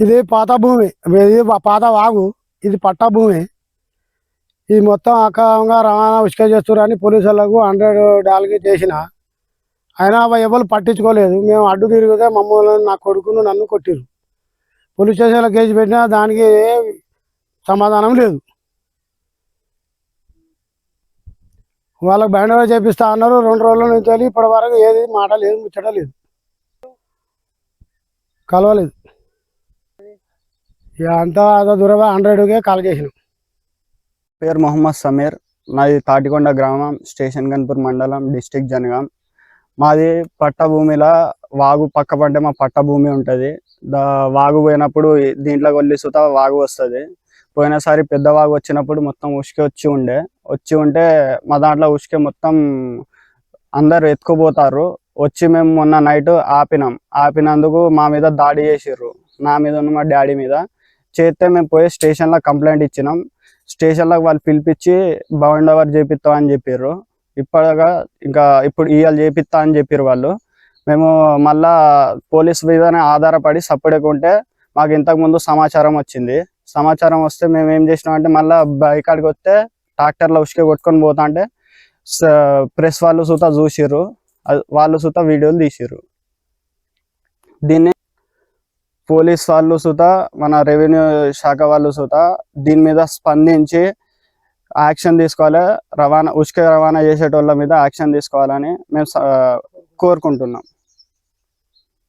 ఇది పాత భూమి, ఇది పాత వాగు, ఇది పట్టా భూమి. ఇది మొత్తం అక్రమంగా రవాణా ఉసుక చేస్తున్నారని పోలీసులకు 100 డాల్కి చేసిన అయినా ఎవరు పట్టించుకోలేదు. మేము అడ్డు తిరిగితే మమ్మల్ని, నా కొడుకును, నన్ను కొట్టిరు. పోలీస్ స్టేషన్లో కేసు పెట్టినా దానికి సమాధానం లేదు. వాళ్ళకి బ్యాండ్ ఓవర్ చేపిస్తా అన్నారు. 2 రోజుల నుంచి ఇప్పటి వరకు ఏది మాట లేదు, ముచ్చట లేదు, కలవలేదు. ఇక అంతా దూరం 100కే కాల్ చేసినాం. పేరు మొహమ్మద్ సమీర్. నాది తాటికొండ గ్రామం, స్టేషన్ గన్పూర్ మండలం, డిస్టిక్ జనగాం. మాది పట్ట భూమిలా వాగు పక్క పడ్డే మా పట్ట భూమి ఉంటుంది. వాగు పోయినప్పుడు దీంట్లోకి వెళ్ళి సుత వాగు వస్తుంది. పోయినసారి పెద్ద వాగు వచ్చినప్పుడు మొత్తం ఉసుక వచ్చి ఉంటే మా దాంట్లో ఉసుక మొత్తం అందరు ఎత్తుకుపోతారు. వచ్చి మేము మొన్న నైట్ ఆపినందుకు మా మీద దాడి చేసిర్రు. నా మీద ఉన్న మా డాడీ మీద చేస్తే మేము పోయి స్టేషన్లో కంప్లైంట్ ఇచ్చినాం. స్టేషన్లోకి వాళ్ళు పిలిపించి బౌండ్ ఓవర్ చేపిస్తాం అని చెప్పారు. ఇప్పుడు ఇవాళ చేపిస్తా అని చెప్పారు వాళ్ళు. మేము మళ్ళా పోలీస్ మీదనే ఆధారపడి సప్పుడేకుంటే మాకు ఇంతకుముందు సమాచారం వచ్చింది. సమాచారం వస్తే మేము ఏం చేసినామంటే మళ్ళీ బైకాడికి వస్తే ట్రాక్టర్లో ఉసుక కొట్టుకొని పోతా అంటే ప్రెస్ వాళ్ళు సుతా చూసిర్రు, వాళ్ళు సుతా వీడియోలు తీసిర్రు. దీన్ని పోలీస్ వాళ్ళు సుతా, మన రెవెన్యూ శాఖ వాళ్ళు సుతా దీని మీద స్పందించి యాక్షన్ తీసుకోవాలి. ఉసుక రవాణా చేసేటోళ్ళ మీద యాక్షన్ తీసుకోవాలని మేము కోరుకుంటున్నాం.